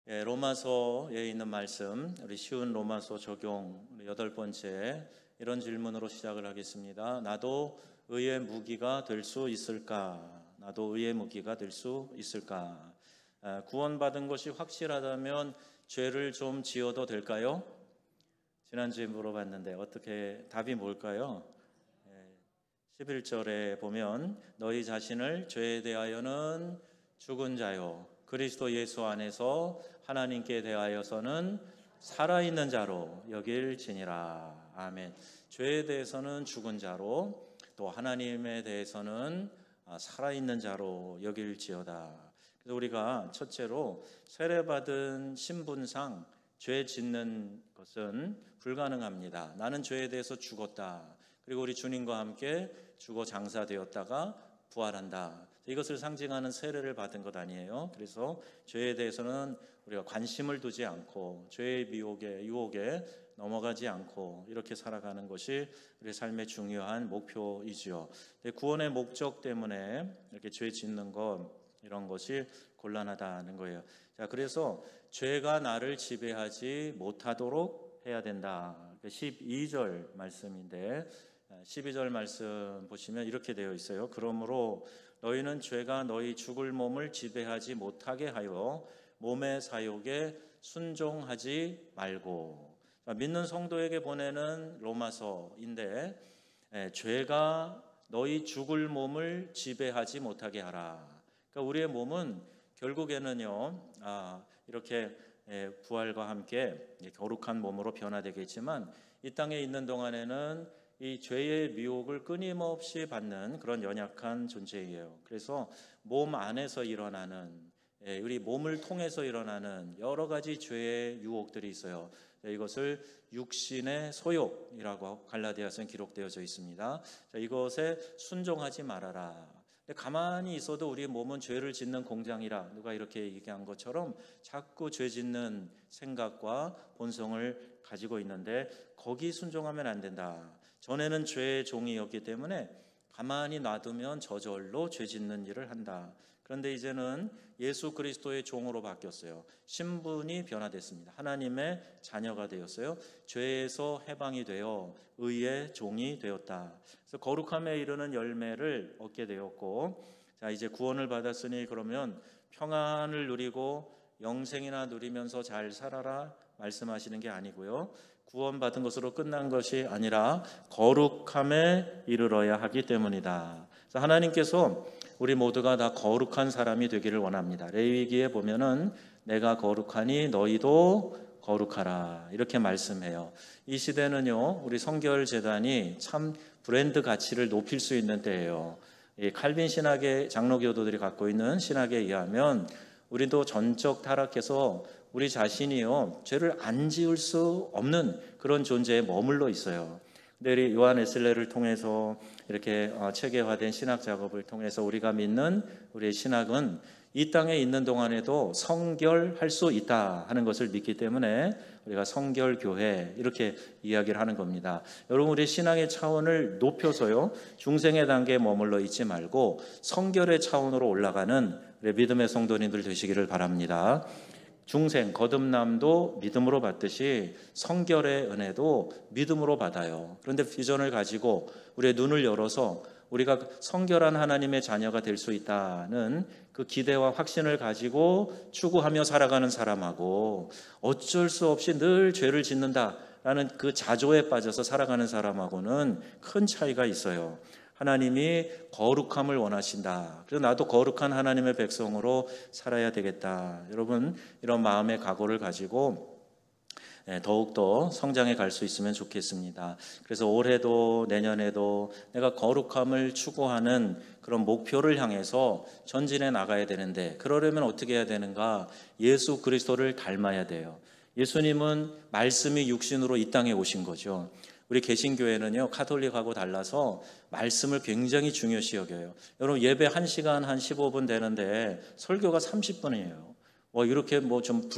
로마서에 있는 말씀, 우리 쉬운 로마서 적용 8번째 이런 질문으로 시작을 하겠습니다. 나도 의의 무기가 될 수 있을까? 나도 의의 무기가 될 수 있을까? 구원받은 것이 확실하다면 죄를 좀 지어도 될까요? 지난주에 물어봤는데 어떻게 답이 뭘까요? 11절에 보면 너희 자신을 죄에 대하여는 죽은 자요 그리스도 예수 안에서 하나님께 대하여서는 살아있는 자로 여길지니라. 아멘. 죄에 대해서는 죽은 자로, 또 하나님에 대해서는 살아있는 자로 여길지어다. 그래서 우리가 첫째로 세례받은 신분상 죄 짓는 것은 불가능합니다. 나는 죄에 대해서 죽었다. 그리고 우리 주님과 함께 죽어 장사되었다가 부활한다. 이것을 상징하는 세례를 받은 것 아니에요. 그래서 죄에 대해서는 우리가 관심을 두지 않고 죄의 유혹에 넘어가지 않고 이렇게 살아가는 것이 우리 삶의 중요한 목표이지요. 구원의 목적 때문에 이렇게 죄 짓는 것, 이런 것이 곤란하다는 거예요. 자, 그래서 죄가 나를 지배하지 못하도록 해야 된다. 12절 말씀인데 12절 말씀 보시면 이렇게 되어 있어요. 그러므로 너희는 죄가 너희 죽을 몸을 지배하지 못하게 하여 몸의 사욕에 순종하지 말고. 믿는 성도에게 보내는 로마서인데 죄가 너희 죽을 몸을 지배하지 못하게 하라. 그러니까 우리의 몸은 결국에는요 이렇게 부활과 함께 거룩한 몸으로 변화되겠지만 이 땅에 있는 동안에는 이 죄의 미혹을 끊임없이 받는 그런 연약한 존재예요. 그래서 몸 안에서 일어나는, 우리 몸을 통해서 일어나는 여러 가지 죄의 유혹들이 있어요. 이것을 육신의 소욕이라고 갈라디아서는 기록되어져 있습니다. 이것에 순종하지 말아라. 가만히 있어도 우리 몸은 죄를 짓는 공장이라, 누가 이렇게 얘기한 것처럼 자꾸 죄 짓는 생각과 본성을 가지고 있는데 거기 순종하면 안 된다. 전에는 죄의 종이었기 때문에 가만히 놔두면 저절로 죄 짓는 일을 한다. 그런데 이제는 예수 그리스도의 종으로 바뀌었어요. 신분이 변화됐습니다. 하나님의 자녀가 되었어요. 죄에서 해방이 되어 의의 종이 되었다. 그래서 거룩함에 이르는 열매를 얻게 되었고, 자, 이제 구원을 받았으니 그러면 평안을 누리고 영생이나 누리면서 잘 살아라 말씀하시는 게 아니고요. 구원받은 것으로 끝난 것이 아니라 거룩함에 이르러야 하기 때문이다. 그래서 하나님께서 우리 모두가 다 거룩한 사람이 되기를 원합니다. 레위기에 보면은 내가 거룩하니 너희도 거룩하라 이렇게 말씀해요. 이 시대는요 우리 성결 재단이 참 브랜드 가치를 높일 수 있는 때예요. 이 칼빈 신학의 장로교도들이 갖고 있는 신학에 의하면 우리도 전적 타락해서 우리 자신이요 죄를 안 지을 수 없는 그런 존재에 머물러 있어요. 근데 우리 요한 웨슬레를 통해서 이렇게 체계화된 신학 작업을 통해서 우리가 믿는 우리의 신학은 이 땅에 있는 동안에도 성결할 수 있다 하는 것을 믿기 때문에 우리가 성결교회 이렇게 이야기를 하는 겁니다. 여러분, 우리 신앙의 차원을 높여서요 중생의 단계에 머물러 있지 말고 성결의 차원으로 올라가는 우리 믿음의 성도님들 되시기를 바랍니다. 중생, 거듭남도 믿음으로 받듯이 성결의 은혜도 믿음으로 받아요. 그런데 비전을 가지고 우리의 눈을 열어서 우리가 성결한 하나님의 자녀가 될 수 있다는 그 기대와 확신을 가지고 추구하며 살아가는 사람하고 어쩔 수 없이 늘 죄를 짓는다라는 그 자조에 빠져서 살아가는 사람하고는 큰 차이가 있어요. 하나님이 거룩함을 원하신다. 그래서 나도 거룩한 하나님의 백성으로 살아야 되겠다. 여러분, 이런 마음의 각오를 가지고 더욱더 성장해 갈 수 있으면 좋겠습니다. 그래서 올해도 내년에도 내가 거룩함을 추구하는 그런 목표를 향해서 전진해 나가야 되는데, 그러려면 어떻게 해야 되는가? 예수 그리스도를 닮아야 돼요. 예수님은 말씀이 육신으로 이 땅에 오신 거죠. 우리 개신교회는요 카톨릭하고 달라서 말씀을 굉장히 중요시 여겨요. 여러분, 예배 1시간 한 15분 되는데 설교가 30분이에요. 이렇게 좀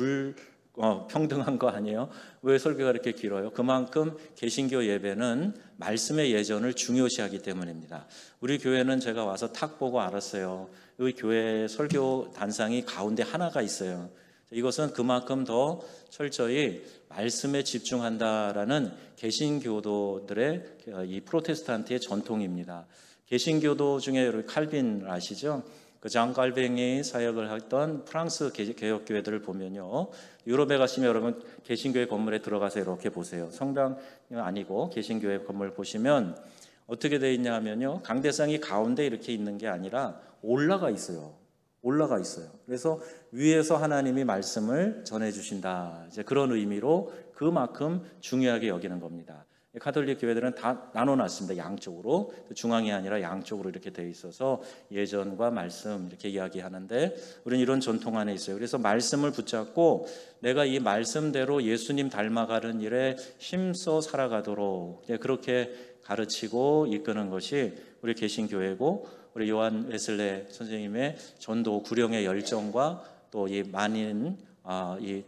평등한 거 아니에요? 왜 설교가 이렇게 길어요? 그만큼 개신교 예배는 말씀의 예전을 중요시하기 때문입니다. 우리 교회는 제가 와서 탁 보고 알았어요. 우리 교회 설교 단상이 가운데 하나가 있어요. 이것은 그만큼 더 철저히 말씀에 집중한다라는 개신교도들의 이 프로테스탄트의 전통입니다. 개신교도 중에 여러분 칼빈 아시죠? 그 장 칼빈이 사역을 했던 프랑스 개혁교회들을 보면요, 유럽에 가시면 여러분 개신교회 건물에 들어가서 이렇게 보세요. 성당 아니고 개신교회 건물 보시면 어떻게 되어 있냐 하면요, 강대상이 가운데 이렇게 있는 게 아니라 올라가 있어요. 그래서 위에서 하나님이 말씀을 전해주신다, 이제 그런 의미로 그만큼 중요하게 여기는 겁니다. 가톨릭 교회들은 다 나눠놨습니다. 양쪽으로, 중앙이 아니라 양쪽으로 이렇게 되어 있어서 예전과 말씀 이렇게 이야기하는데, 우리는 이런 전통 안에 있어요. 그래서 말씀을 붙잡고 내가 이 말씀대로 예수님 닮아가는 일에 힘써 살아가도록 그렇게 가르치고 이끄는 것이 우리 개신교회고, 우리 요한 웨슬레 선생님의 전도 구령의 열정과 또 이 만인 이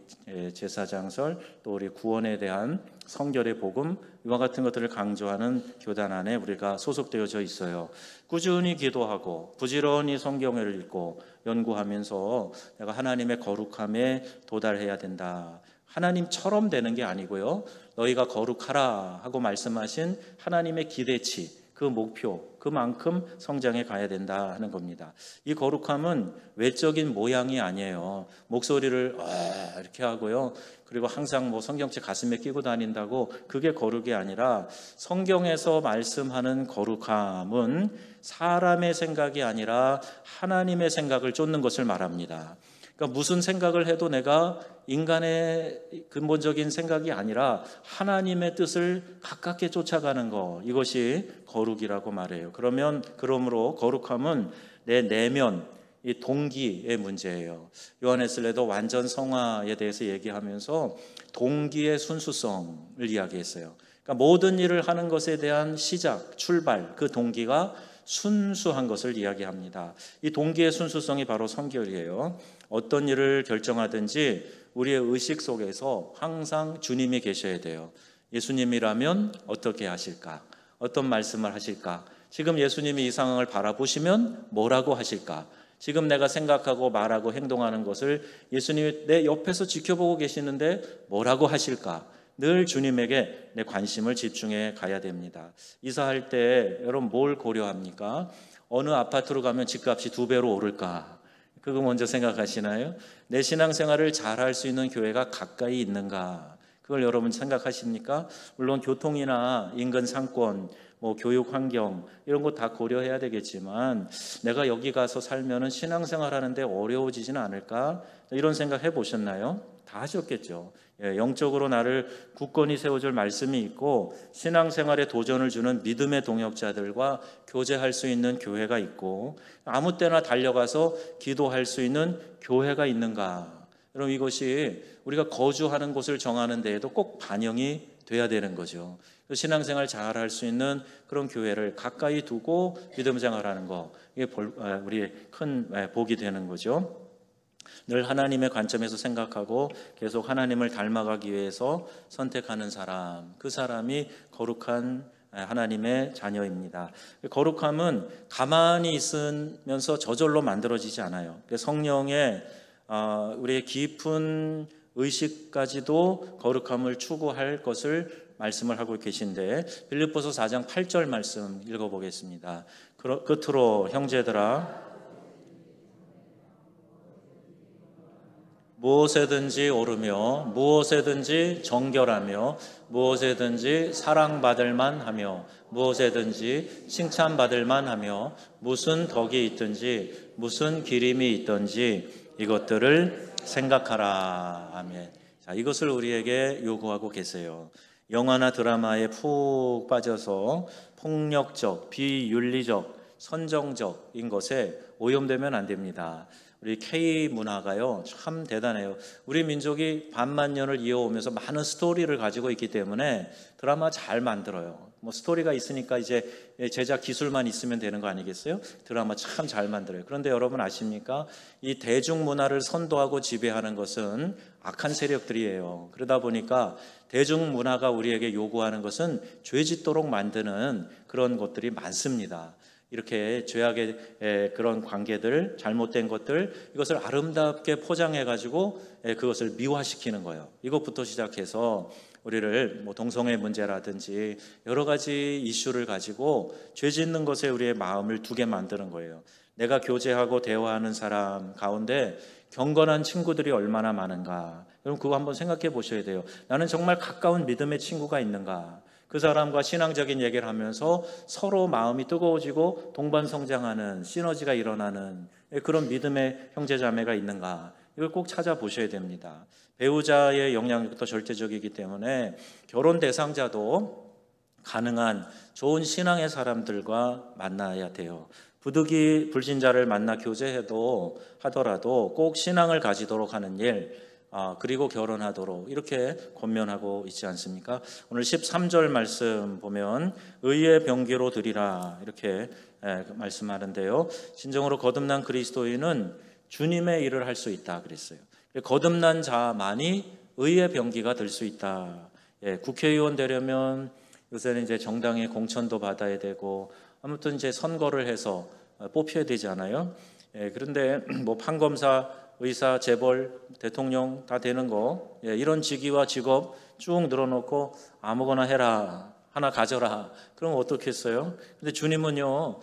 제사장설, 또 우리 구원에 대한 성결의 복음, 이와 같은 것들을 강조하는 교단 안에 우리가 소속되어져 있어요. 꾸준히 기도하고 부지런히 성경을 읽고 연구하면서 내가 하나님의 거룩함에 도달해야 된다. 하나님처럼 되는 게 아니고요, 너희가 거룩하라 하고 말씀하신 하나님의 기대치, 그 목표, 그만큼 성장해 가야 된다 하는 겁니다. 이 거룩함은 외적인 모양이 아니에요. 목소리를 이렇게 하고요, 그리고 항상 뭐 성경책 가슴에 끼고 다닌다고 그게 거룩이 아니라, 성경에서 말씀하는 거룩함은 사람의 생각이 아니라 하나님의 생각을 쫓는 것을 말합니다. 그러니까 무슨 생각을 해도 내가 인간의 근본적인 생각이 아니라 하나님의 뜻을 가깝게 쫓아가는 것, 이것이 거룩이라고 말해요. 그러므로 거룩함은 내 내면, 이 동기의 문제예요. 요한 웨슬레도 완전 성화에 대해서 얘기하면서 동기의 순수성을 이야기했어요. 그러니까 모든 일을 하는 것에 대한 시작, 출발, 그 동기가 순수한 것을 이야기합니다. 이 동기의 순수성이 바로 성결이에요. 어떤 일을 결정하든지 우리의 의식 속에서 항상 주님이 계셔야 돼요. 예수님이라면 어떻게 하실까? 어떤 말씀을 하실까? 지금 예수님이 이 상황을 바라보시면 뭐라고 하실까? 지금 내가 생각하고 말하고 행동하는 것을 예수님이 내 옆에서 지켜보고 계시는데 뭐라고 하실까? 늘 주님에게 내 관심을 집중해 가야 됩니다. 이사할 때 여러분 뭘 고려합니까? 어느 아파트로 가면 집값이 2배로 오를까? 그거 먼저 생각하시나요? 내 신앙생활을 잘할 수 있는 교회가 가까이 있는가? 그걸 여러분 생각하십니까? 물론 교통이나 인근 상권, 뭐 교육 환경 이런 거 다 고려해야 되겠지만, 내가 여기 가서 살면은 신앙생활 하는데 어려워지지는 않을까? 이런 생각 해보셨나요? 다 하셨겠죠. 영적으로 나를 굳건히 세워줄 말씀이 있고, 신앙생활에 도전을 주는 믿음의 동역자들과 교제할 수 있는 교회가 있고, 아무 때나 달려가서 기도할 수 있는 교회가 있는가? 여러분, 이것이 우리가 거주하는 곳을 정하는 데에도 꼭 반영이 돼야 되는 거죠. 신앙생활 잘 할 수 있는 그런 교회를 가까이 두고 믿음 생활하는 거, 이게 우리의 큰 복이 되는 거죠. 늘 하나님의 관점에서 생각하고 계속 하나님을 닮아가기 위해서 선택하는 사람, 그 사람이 거룩한 하나님의 자녀입니다. 거룩함은 가만히 있으면서 저절로 만들어지지 않아요. 성령의 우리의 깊은 의식까지도 거룩함을 추구할 것을 말씀을 하고 계신데, 빌립보서 4장 8절 말씀 읽어보겠습니다. 끝으로 형제들아, 무엇에든지 오르며 무엇에든지 정결하며 무엇에든지 사랑받을 만하며 무엇에든지 칭찬받을 만하며 무슨 덕이 있든지 무슨 기림이 있든지 이것들을 생각하라. 아멘. 자, 이것을 우리에게 요구하고 계세요. 영화나 드라마에 푹 빠져서 폭력적, 비윤리적, 선정적인 것에 오염되면 안 됩니다. 우리 K 문화가요 참 대단해요. 우리 민족이 반만 년을 이어오면서 많은 스토리를 가지고 있기 때문에 드라마 잘 만들어요. 뭐 스토리가 있으니까 이제 제작 기술만 있으면 되는 거 아니겠어요? 드라마 참 잘 만들어요. 그런데 여러분 아십니까? 이 대중문화를 선도하고 지배하는 것은 악한 세력들이에요. 그러다 보니까 대중문화가 우리에게 요구하는 것은 죄 짓도록 만드는 그런 것들이 많습니다. 이렇게 죄악의 그런 관계들, 잘못된 것들, 이것을 아름답게 포장해가지고 그것을 미화시키는 거예요. 이것부터 시작해서 우리를 뭐 동성애 문제라든지 여러 가지 이슈를 가지고 죄 짓는 것에 우리의 마음을 두게 만드는 거예요. 내가 교제하고 대화하는 사람 가운데 경건한 친구들이 얼마나 많은가. 그럼 그거 한번 생각해 보셔야 돼요. 나는 정말 가까운 믿음의 친구가 있는가? 그 사람과 신앙적인 얘기를 하면서 서로 마음이 뜨거워지고 동반성장하는 시너지가 일어나는 그런 믿음의 형제자매가 있는가? 이걸 꼭 찾아보셔야 됩니다. 배우자의 영향력도 절대적이기 때문에 결혼 대상자도 가능한 좋은 신앙의 사람들과 만나야 돼요. 부득이 불신자를 만나 교제해도 하더라도 꼭 신앙을 가지도록 하는 일, 그리고 결혼하도록 이렇게 권면하고 있지 않습니까? 오늘 13절 말씀 보면 의의 병기로 드리라 이렇게 말씀하는데요. 진정으로 거듭난 그리스도인은 주님의 일을 할 수 있다 그랬어요. 거듭난 자만이 의의 병기가 될 수 있다. 국회의원 되려면 요새는 이제 정당의 공천도 받아야 되고 아무튼 이제 선거를 해서 뽑혀야 되잖아요. 그런데 뭐 판검사, 의사, 재벌, 대통령 다 되는 거, 이런 직위와 직업 쭉 늘어놓고 아무거나 해라, 하나 가져라. 그럼 어떻겠어요? 근데 주님은요,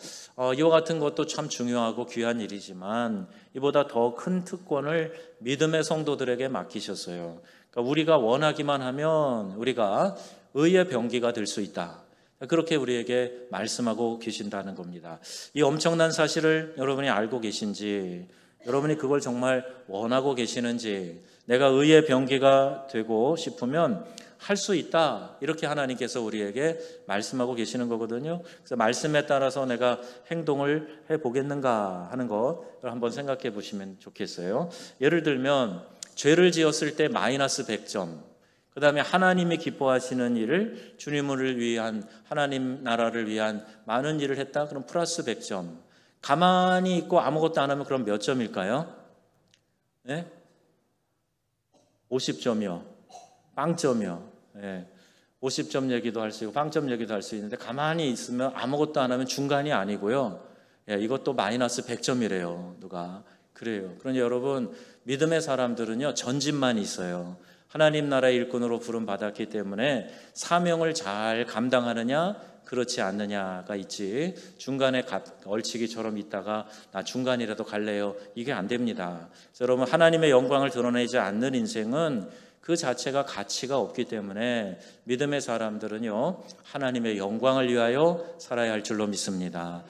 이와 같은 것도 참 중요하고 귀한 일이지만 이보다 더 큰 특권을 믿음의 성도들에게 맡기셨어요. 그러니까 우리가 원하기만 하면 우리가 의의 병기가 될 수 있다. 그렇게 우리에게 말씀하고 계신다는 겁니다. 이 엄청난 사실을 여러분이 알고 계신지, 여러분이 그걸 정말 원하고 계시는지, 내가 의의 병기가 되고 싶으면 할 수 있다. 이렇게 하나님께서 우리에게 말씀하고 계시는 거거든요. 그래서 말씀에 따라서 내가 행동을 해보겠는가 하는 것을 한번 생각해 보시면 좋겠어요. 예를 들면 죄를 지었을 때 마이너스 100점, 그 다음에 하나님이 기뻐하시는 일을, 주님을 위한, 하나님 나라를 위한 많은 일을 했다? 그럼 플러스 100점. 가만히 있고 아무것도 안 하면 그럼 몇 점일까요? 네? 50점이요. 빵점이요. 50점 얘기도 할 수 있고 빵점 얘기도 할 수 있는데 가만히 있으면 아무것도 안 하면 중간이 아니고요. 이것도 마이너스 100점이래요. 누가. 그래요. 그러니 여러분, 믿음의 사람들은요, 전진만 있어요. 하나님 나라의 일꾼으로 부름 받았기 때문에 사명을 잘 감당하느냐 그렇지 않느냐가 있지, 중간에 얼치기처럼 있다가 나 중간이라도 갈래요, 이게 안 됩니다. 그래서 여러분, 하나님의 영광을 드러내지 않는 인생은 그 자체가 가치가 없기 때문에 믿음의 사람들은요, 하나님의 영광을 위하여 살아야 할 줄로 믿습니다.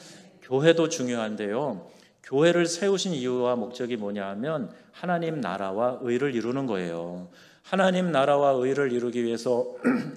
교회도 중요한데요, 교회를 세우신 이유와 목적이 뭐냐 하면 하나님 나라와 의를 이루는 거예요. 하나님 나라와 의를 이루기 위해서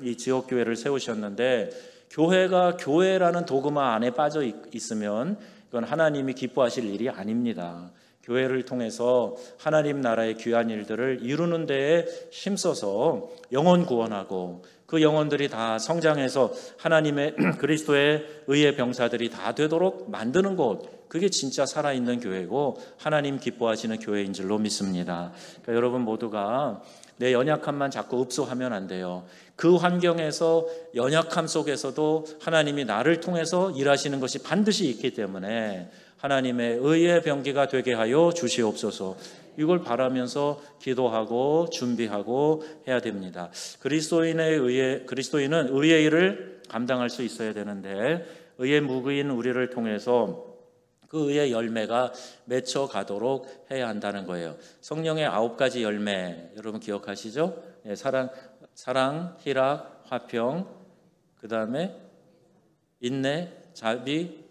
이 지역교회를 세우셨는데, 교회가 교회라는 도그마 안에 빠져 있으면 이건 하나님이 기뻐하실 일이 아닙니다. 교회를 통해서 하나님 나라의 귀한 일들을 이루는 데에 힘써서 영혼 구원하고 그 영혼들이 다 성장해서 하나님의 그리스도의 의의 병사들이 다 되도록 만드는 곳, 그게 진짜 살아있는 교회고 하나님 기뻐하시는 교회인 줄로 믿습니다. 그러니까 여러분 모두가 내 연약함만 자꾸 읍소하면 안 돼요. 그 환경에서, 연약함 속에서도 하나님이 나를 통해서 일하시는 것이 반드시 있기 때문에 하나님의 의의 병기가 되게 하여 주시옵소서, 이걸 바라면서 기도하고 준비하고 해야 됩니다. 그리스도인은 의의 일을 감당할 수 있어야 되는데, 의의 무기인 우리를 통해서 그 의의 열매가 맺혀가도록 해야 한다는 거예요. 성령의 9가지 열매, 여러분 기억하시죠? 사랑, 희락, 화평, 그 다음에 인내, 자비,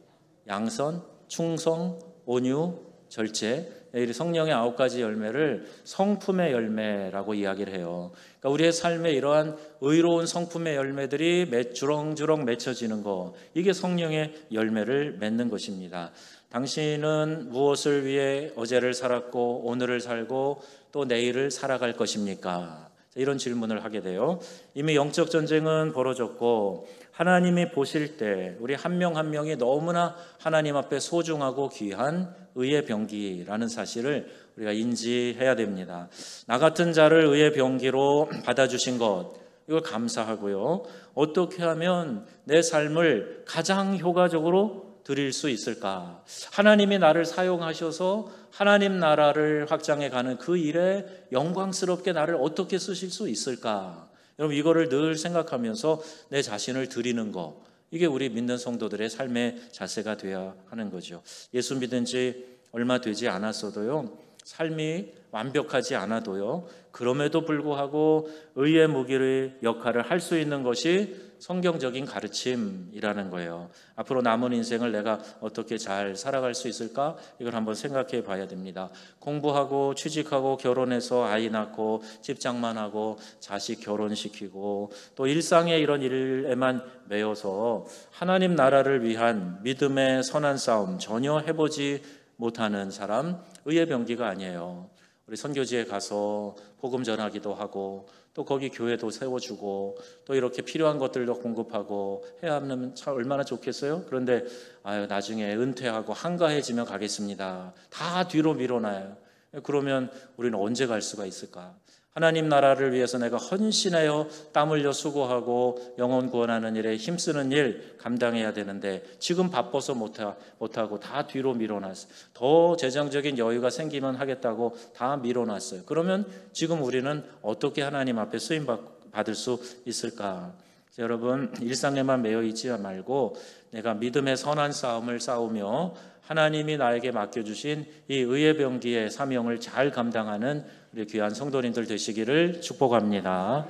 양선, 충성, 온유, 절제, 이 성령의 9가지 열매를 성품의 열매라고 이야기를 해요. 그러니까 우리의 삶에 이러한 의로운 성품의 열매들이 주렁주렁 맺혀지는 거, 이게 성령의 열매를 맺는 것입니다. 당신은 무엇을 위해 어제를 살았고 오늘을 살고 또 내일을 살아갈 것입니까? 이런 질문을 하게 돼요. 이미 영적 전쟁은 벌어졌고 하나님이 보실 때 우리 한 명 한 명이 너무나 하나님 앞에 소중하고 귀한 의의 병기라는 사실을 우리가 인지해야 됩니다. 나 같은 자를 의의 병기로 받아주신 것, 이걸 감사하고요. 어떻게 하면 내 삶을 가장 효과적으로 드릴 수 있을까? 하나님이 나를 사용하셔서 하나님 나라를 확장해 가는 그 일에 영광스럽게 나를 어떻게 쓰실 수 있을까? 여러분, 이거를 늘 생각하면서 내 자신을 드리는 거, 이게 우리 믿는 성도들의 삶의 자세가 되어야 하는 거죠. 예수 믿은 지 얼마 되지 않았어도요, 삶이 완벽하지 않아도요, 그럼에도 불구하고 의의 무기의 역할을 할 수 있는 것이 성경적인 가르침이라는 거예요. 앞으로 남은 인생을 내가 어떻게 잘 살아갈 수 있을까? 이걸 한번 생각해 봐야 됩니다. 공부하고 취직하고 결혼해서 아이 낳고 집장만 하고 자식 결혼시키고 또 일상의 이런 일에만 매여서 하나님 나라를 위한 믿음의 선한 싸움 전혀 해보지 못하는 사람, 의의 병기가 아니에요. 우리 선교지에 가서 복음 전하기도 하고 또 거기 교회도 세워주고 또 이렇게 필요한 것들도 공급하고 해야 하면 참 얼마나 좋겠어요? 그런데 나중에 은퇴하고 한가해지면 가겠습니다. 다 뒤로 밀어놔요. 그러면 우리는 언제 갈 수가 있을까? 하나님 나라를 위해서 내가 헌신하여 땀 흘려 수고하고 영혼 구원하는 일에 힘쓰는 일 감당해야 되는데 지금 바빠서 못하고 다 뒤로 밀어놨어요. 더 재정적인 여유가 생기면 하겠다고 다 밀어놨어요. 그러면 지금 우리는 어떻게 하나님 앞에 쓰임 받을 수 있을까? 여러분, 일상에만 매여 있지 말고 내가 믿음의 선한 싸움을 싸우며 하나님이 나에게 맡겨주신 이 의의 병기의 사명을 잘 감당하는 우리 귀한 성도님들 되시기를 축복합니다.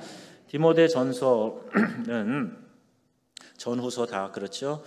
디모데 전서는 전후서 다 그렇죠.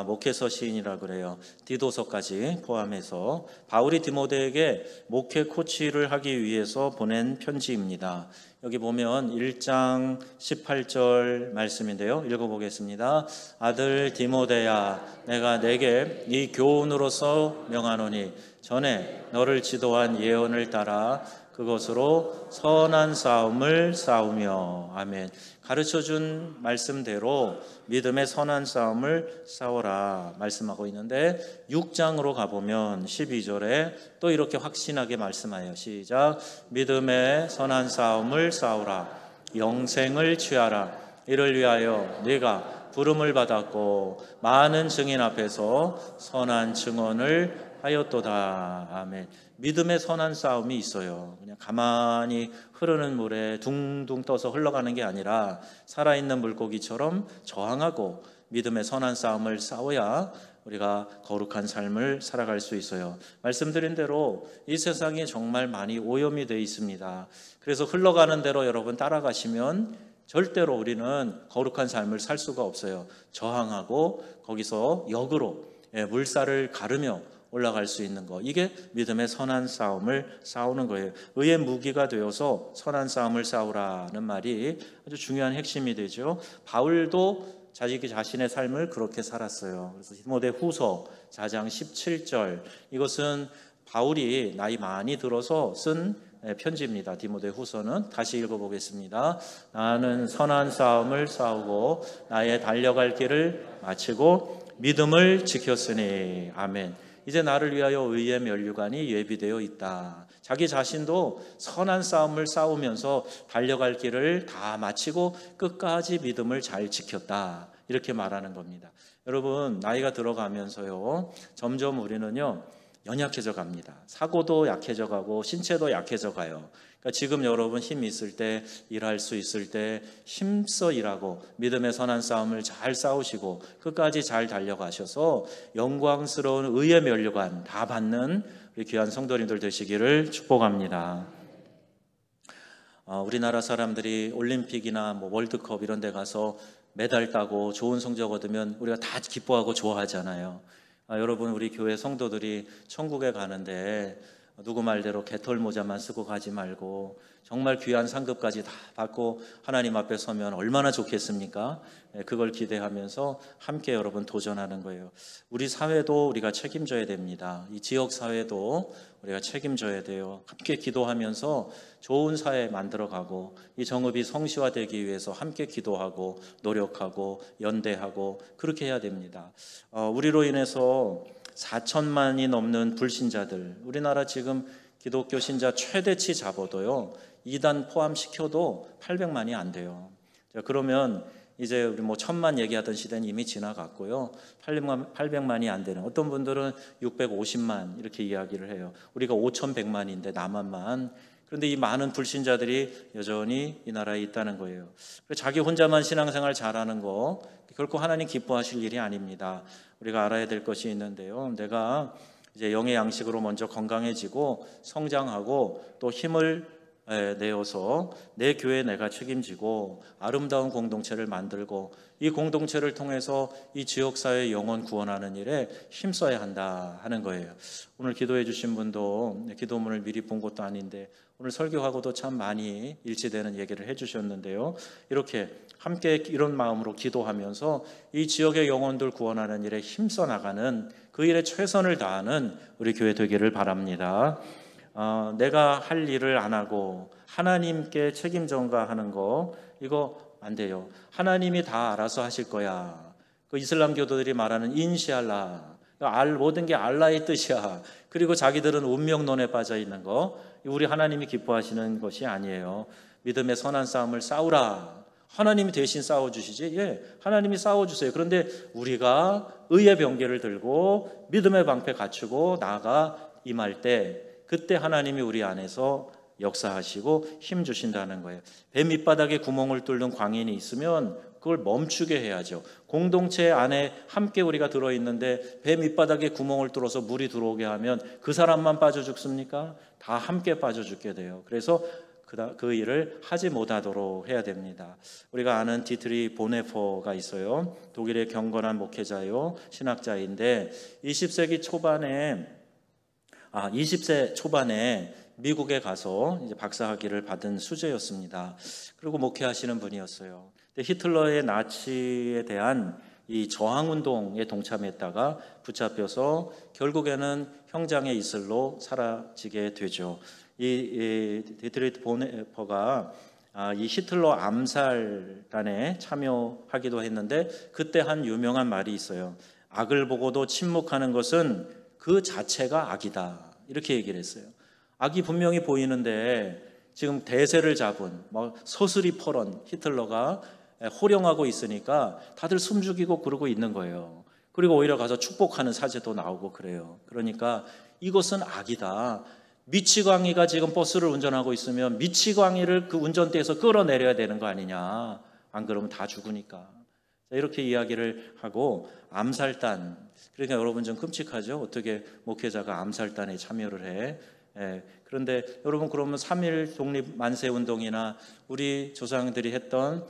목회서 시인이라 그래요. 디도서까지 포함해서 바울이 디모데에게 목회 코치를 하기 위해서 보낸 편지입니다. 여기 보면 1장 18절 말씀인데요. 읽어보겠습니다. 아들 디모데야, 내가 내게 이 교훈으로서 명하노니 전에 너를 지도한 예언을 따라 그것으로 선한 싸움을 싸우며. 아멘. 가르쳐준 말씀대로 믿음의 선한 싸움을 싸워라 말씀하고 있는데 6장으로 가보면 12절에 또 이렇게 확신하게 말씀하여 시작. 믿음의 선한 싸움을 싸우라. 영생을 취하라. 이를 위하여 네가 부름을 받았고 많은 증인 앞에서 선한 증언을 하였도다. 아멘. 믿음의 선한 싸움이 있어요. 그냥 가만히 흐르는 물에 둥둥 떠서 흘러가는 게 아니라 살아있는 물고기처럼 저항하고 믿음의 선한 싸움을 싸워야 우리가 거룩한 삶을 살아갈 수 있어요. 말씀드린 대로 이 세상이 정말 많이 오염이 되어 있습니다. 그래서 흘러가는 대로 여러분 따라가시면 절대로 우리는 거룩한 삶을 살 수가 없어요. 저항하고 거기서 역으로 물살을 가르며 올라갈 수 있는 거, 이게 믿음의 선한 싸움을 싸우는 거예요. 의의 무기가 되어서 선한 싸움을 싸우라는 말이 아주 중요한 핵심이 되죠. 바울도 자기 자신의 삶을 그렇게 살았어요. 그래서 디모데 후서 4장 17절, 이것은 바울이 나이 많이 들어서 쓴 편지입니다. 디모데 후서는 다시 읽어보겠습니다. 나는 선한 싸움을 싸우고 나의 달려갈 길을 마치고 믿음을 지켰으니. 아멘. 이제 나를 위하여 의의 면류관이 예비되어 있다. 자기 자신도 선한 싸움을 싸우면서 달려갈 길을 다 마치고 끝까지 믿음을 잘 지켰다. 이렇게 말하는 겁니다. 여러분, 나이가 들어가면서요, 점점 우리는요 연약해져 갑니다. 사고도 약해져 가고 신체도 약해져 가요. 그러니까 지금 여러분 힘이 있을 때, 일할 수 있을 때 힘써 일하고 믿음의 선한 싸움을 잘 싸우시고 끝까지 잘 달려가셔서 영광스러운 의의 면류관 다 받는 우리 귀한 성도님들 되시기를 축복합니다. 우리나라 사람들이 올림픽이나 월드컵 이런 데 가서 메달 따고 좋은 성적 얻으면 우리가 다 기뻐하고 좋아하잖아요. 여러분, 우리 교회 성도들이 천국에 가는데 누구 말대로 개털 모자만 쓰고 가지 말고 정말 귀한 상급까지 다 받고 하나님 앞에 서면 얼마나 좋겠습니까? 그걸 기대하면서 함께 여러분 도전하는 거예요. 우리 사회도 우리가 책임져야 됩니다. 이 지역 사회도 우리가 책임져야 돼요. 함께 기도하면서 좋은 사회 만들어가고 이 정읍이 성시화되기 위해서 함께 기도하고 노력하고 연대하고 그렇게 해야 됩니다. 우리로 인해서 4천만이 넘는 불신자들, 우리나라 지금 기독교 신자 최대치 잡아도요 2단 포함시켜도 800만이 안 돼요. 자, 그러면 이제 우리 뭐 1000만 얘기하던 시대는 이미 지나갔고요. 800만이 안 되는, 어떤 분들은 650만 이렇게 이야기를 해요. 우리가 5100만인데 남한만. 그런데 이 많은 불신자들이 여전히 이 나라에 있다는 거예요. 자기 혼자만 신앙생활 잘하는 거 결코 하나님 기뻐하실 일이 아닙니다. 우리가 알아야 될 것이 있는데요. 내가 이제 영의 양식으로 먼저 건강해지고 성장하고 또 힘을 내어서 내 교회 내가 책임지고 아름다운 공동체를 만들고 이 공동체를 통해서 이 지역사회 영혼 구원하는 일에 힘써야 한다 하는 거예요. 오늘 기도해 주신 분도 기도문을 미리 본 것도 아닌데 오늘 설교하고도 참 많이 일치되는 얘기를 해 주셨는데요. 이렇게 함께 이런 마음으로 기도하면서 이 지역의 영혼들 구원하는 일에 힘써 나가는, 그 일에 최선을 다하는 우리 교회 되기를 바랍니다. 내가 할 일을 안 하고 하나님께 책임 전가하는 거, 이거 안 돼요. 하나님이 다 알아서 하실 거야. 그 이슬람 교도들이 말하는 인시알라, 모든 게 알라의 뜻이야. 그리고 자기들은 운명론에 빠져 있는 거, 우리 하나님이 기뻐하시는 것이 아니에요. 믿음의 선한 싸움을 싸우라. 하나님이 대신 싸워주시지. 예, 하나님이 싸워주세요. 그런데 우리가 의의 병기를 들고 믿음의 방패 갖추고 나아가 임할 때, 그때 하나님이 우리 안에서 역사하시고 힘 주신다는 거예요. 배 밑바닥에 구멍을 뚫는 광인이 있으면 그걸 멈추게 해야죠. 공동체 안에 함께 우리가 들어있는데 배 밑바닥에 구멍을 뚫어서 물이 들어오게 하면 그 사람만 빠져 죽습니까? 다 함께 빠져 죽게 돼요. 그래서 그 일을 하지 못하도록 해야 됩니다. 우리가 아는 디트리 보네퍼가 있어요. 독일의 경건한 목회자요, 신학자인데 20세 초반에 미국에 가서 이제 박사학위를 받은 수재였습니다. 그리고 목회하시는 분이었어요. 근데 히틀러의 나치에 대한 이 저항운동에 동참했다가 붙잡혀서 결국에는 형장의 이슬로 사라지게 되죠. 이 디트리히 보네퍼가 이 히틀러 암살단에 참여하기도 했는데 그때 한 유명한 말이 있어요. 악을 보고도 침묵하는 것은 그 자체가 악이다, 이렇게 얘기를 했어요. 악이 분명히 보이는데 지금 대세를 잡은 서슬이 퍼런 히틀러가 호령하고 있으니까 다들 숨죽이고 그러고 있는 거예요. 그리고 오히려 가서 축복하는 사제도 나오고 그래요. 그러니까 이것은 악이다. 미치광이가 지금 버스를 운전하고 있으면 미치광이를 그 운전대에서 끌어내려야 되는 거 아니냐. 안 그러면 다 죽으니까. 이렇게 이야기를 하고 암살단, 그러니까 여러분 좀 끔찍하죠. 어떻게 목회자가 암살단에 참여를 해. 그런데 여러분, 그러면 3.1 독립 만세 운동이나 우리 조상들이 했던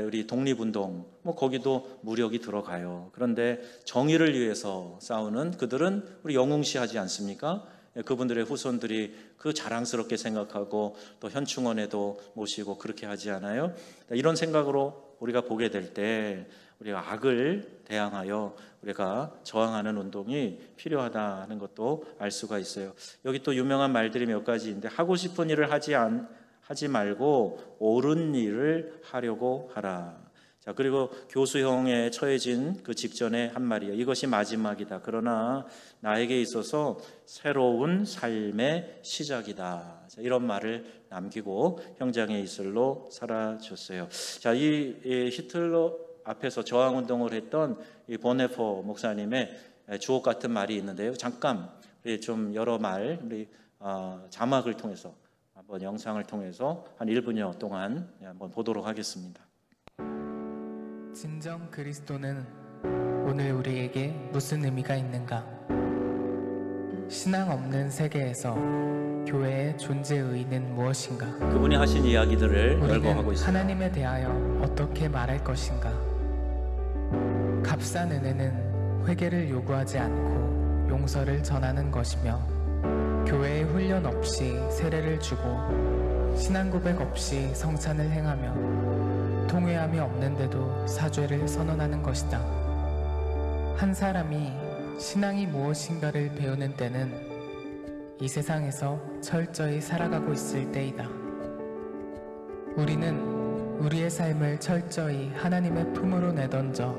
우리 독립운동, 거기도 무력이 들어가요. 그런데 정의를 위해서 싸우는 그들은 우리 영웅시하지 않습니까? 그분들의 후손들이 그 자랑스럽게 생각하고 또 현충원에도 모시고 그렇게 하지 않아요? 이런 생각으로 우리가 보게 될 때 우리가 악을 대항하여 우리가 저항하는 운동이 필요하다는 것도 알 수가 있어요. 여기 또 유명한 말들이 몇 가지인데, 하고 싶은 일을 하지 말고 옳은 일을 하려고 하라. 자, 그리고 교수형에 처해진 그 직전에 한 말이에요. 이것이 마지막이다. 그러나 나에게 있어서 새로운 삶의 시작이다. 자, 이런 말을 남기고 형장의 이슬로 사라졌어요. 자, 이 히틀러 앞에서 저항운동을 했던 이 보네퍼 목사님의 주옥 같은 말이 있는데요. 잠깐 좀 여러 말 우리 자막을 통해서 한번 영상을 통해서 한 1분여 동안 한번 보도록 하겠습니다. 진정 그리스도는 오늘 우리에게 무슨 의미가 있는가? 신앙 없는 세계에서 교회의 존재 의의는 무엇인가? 그분이 하신 이야기들을 열거하고 있습니다. 하나님에 대하여 어떻게 말할 것인가? 값싼 은혜는 회개를 요구하지 않고 용서를 전하는 것이며, 교회의 훈련 없이 세례를 주고 신앙 고백 없이 성찬을 행하며 통회함이 없는데도 사죄를 선언하는 것이다. 한 사람이 신앙이 무엇인가를 배우는 때는 이 세상에서 철저히 살아가고 있을 때이다. 우리는 우리의 삶을 철저히 하나님의 품으로 내던져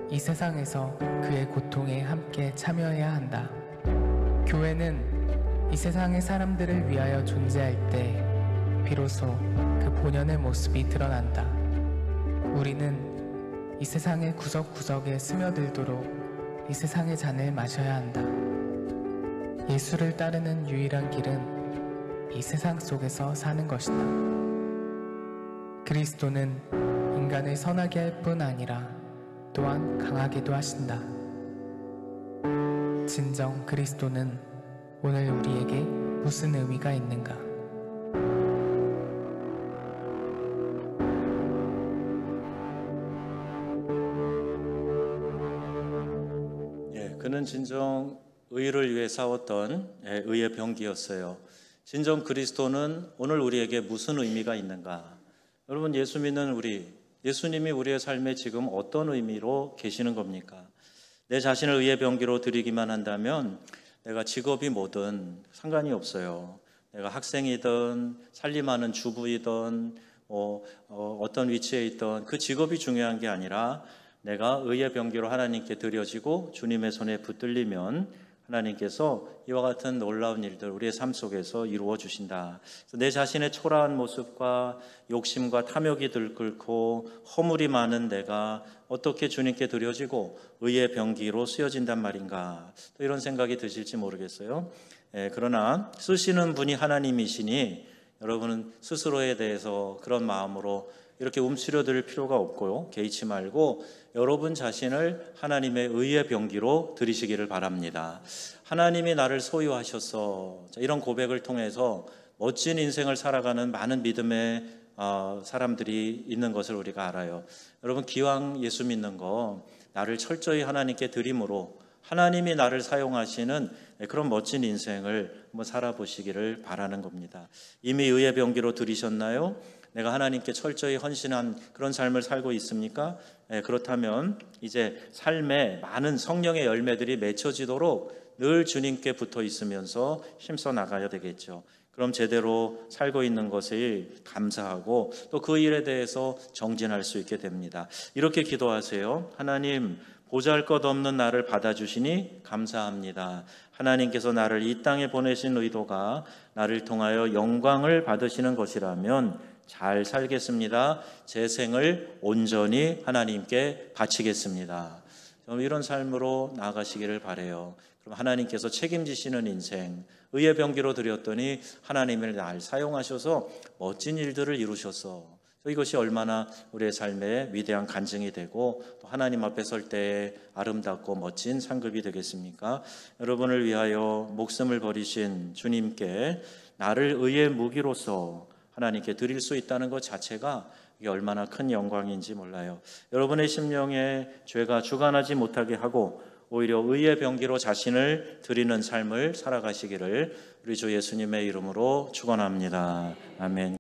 이 세상에서 그의 고통에 함께 참여해야 한다. 교회는 이 세상의 사람들을 위하여 존재할 때 비로소 그 본연의 모습이 드러난다. 우리는 이 세상의 구석구석에 스며들도록 이 세상의 잔을 마셔야 한다. 예수를 따르는 유일한 길은 이 세상 속에서 사는 것이다. 그리스도는 인간을 선하게 할 뿐 아니라 또한 강하게도 하신다. 진정 그리스도는 오늘 우리에게 무슨 의미가 있는가? 그는 진정 의를 위해 싸웠던 의의 병기였어요. 진정 그리스도는 오늘 우리에게 무슨 의미가 있는가? 여러분, 예수 믿는 예수님이 우리의 삶에 지금 어떤 의미로 계시는 겁니까? 내 자신을 의의 병기로 드리기만 한다면 내가 직업이 뭐든 상관이 없어요. 내가 학생이든 살림하는 주부이든 어떤 위치에 있든 그 직업이 중요한 게 아니라 내가 의의 병기로 하나님께 드려지고 주님의 손에 붙들리면 하나님께서 이와 같은 놀라운 일들 우리의 삶 속에서 이루어 주신다. 내 자신의 초라한 모습과 욕심과 탐욕이 들끓고 허물이 많은 내가 어떻게 주님께 드려지고 의의 병기로 쓰여진단 말인가, 또 이런 생각이 드실지 모르겠어요. 그러나 쓰시는 분이 하나님이시니 여러분은 스스로에 대해서 그런 마음으로 이렇게 움츠려들 필요가 없고요, 개의치 말고 여러분 자신을 하나님의 의의 병기로 드리시기를 바랍니다. 하나님이 나를 소유하셔서 이런 고백을 통해서 멋진 인생을 살아가는 많은 믿음의 사람들이 있는 것을 우리가 알아요. 여러분, 기왕 예수 믿는 거 나를 철저히 하나님께 드림으로 하나님이 나를 사용하시는 그런 멋진 인생을 한번 살아보시기를 바라는 겁니다. 이미 의의 병기로 드리셨나요? 내가 하나님께 철저히 헌신한 그런 삶을 살고 있습니까? 그렇다면 이제 삶에 많은 성령의 열매들이 맺혀지도록 늘 주님께 붙어 있으면서 힘써 나가야 되겠죠. 그럼 제대로 살고 있는 것을 감사하고 또 그 일에 대해서 정진할 수 있게 됩니다. 이렇게 기도하세요. 하나님, 보잘것없는 나를 받아주시니 감사합니다. 하나님께서 나를 이 땅에 보내신 의도가 나를 통하여 영광을 받으시는 것이라면 잘 살겠습니다. 제 생을 온전히 하나님께 바치겠습니다. 저는 이런 삶으로 나아가시기를 바라요. 그럼 하나님께서 책임지시는 인생, 의의 병기로 드렸더니 하나님을 날 사용하셔서 멋진 일들을 이루셔서 이것이 얼마나 우리의 삶에 위대한 간증이 되고 또 하나님 앞에 설 때에 아름답고 멋진 상급이 되겠습니까? 여러분을 위하여 목숨을 버리신 주님께 나를 의의 무기로서 하나님께 드릴 수 있다는 것 자체가 이게 얼마나 큰 영광인지 몰라요. 여러분의 심령에 죄가 주관하지 못하게 하고 오히려 의의 병기로 자신을 드리는 삶을 살아가시기를 우리 주 예수님의 이름으로 축원합니다. 아멘.